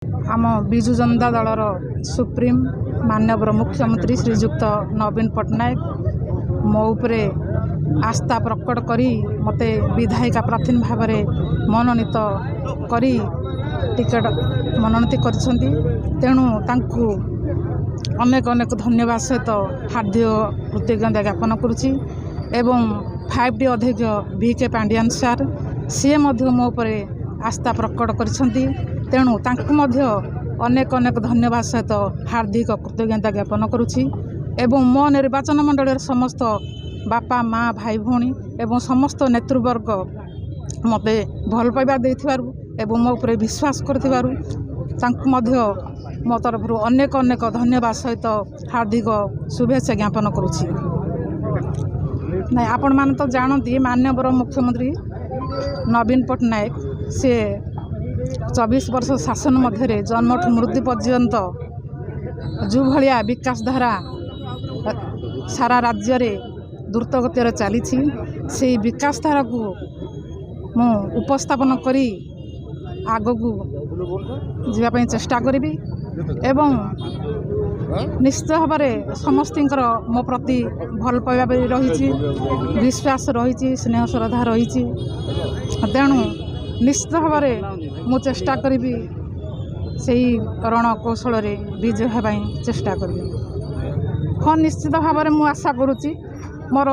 आम विजु जनता दलर सुप्रीम माननीय मुख्यमंत्री श्रीजुक्त नवीन पट्टनायक मो उपरे आस्था प्रकट करी मते विधायिका प्रार्थी भाव मनोनीत करी टिकेट मनोनीत करिसेंती। तेणु तांकु अनेक अनेक धन्यवाद सहित हार्दिक कृतज्ञता ज्ञापन करुछि। एवं 5D अध्यक्ष VK पांडियान सार सी मो उपरे आस्था प्रकट करिसेंती। तेणु तांकु मध्य अनेक अनेक धन्यवाद सहित हार्दिक कृतज्ञता ज्ञापन करुछि। एवं मो निर्वाचन मंडल समस्त बापा माँ भाई भौणी एवं समस्त नेतृवर्ग मते भल पाइबा देथिबारु एवं मो उपरे विश्वास करथिबारु तांकु मध्य मो तरफ अनेक अनेक धन्यवाद सहित हार्दिक शुभेच्छा ज्ञापन करुछि। नहीं आपण मान तो जानती माननीय मुख्यमंत्री नवीन पट्टनायक से 24 वर्ष शासन मध्य जन्मठू मृत्यु पर्यंत जो भाया विकास धारा सारा राज्य रे द्रुतगतिर चली से विकास धारा को मु उपस्थापन करी आगू जावाई चेष्टा करी एवं निश्चित भाव समस्तर मो प्रति भल पाइबा रही विश्वास रही स्नेह श्रद्धा रही। तेणु निश्चित भाव मु चेष्टा करी से रणकौशल विजय होगाई चेष्टा करी। हाँ निश्चित भाव में मुझे आशा करुच्ची मोर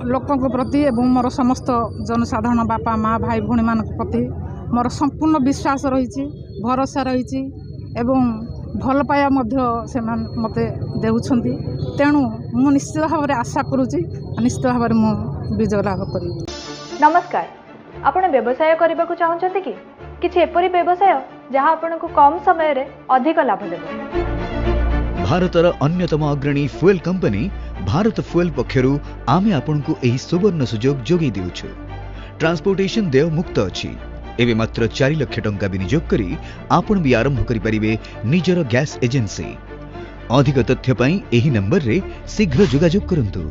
लोकों प्रति एवं मोर समस्त जनसाधारण बापा माँ भाई भौणी मान प्रति मोर संपूर्ण विश्वास रही भरोसा रही एवं भल पाया से मते देउछंती। तेणु मु निश्चित भाव में आशा करुच्ची निश्चित भाव में मु विजय लाभ करी। नमस्कार, आपण व्यवसाय करने को चाहते कि किसी एपरी व्यवसाय जहां आपण को कम समय रे अधिक लाभ देबो। भारतर अन्यतम अग्रणी फुएल कंपनी भारत फुएल पक्षरु आमे आपण को एही सुवर्ण सुजोग जोगी देउछु। ट्रांसपोर्टेशन देय मुक्त अछि। एबे मात्र 4 लाख टंका विनियोग करी आपण भी आरंभ करि परिबे निजर गैस एजेंसी। अधिक तथ्य पई एही नंबर रे शीघ्र जोगाजोग करंतु।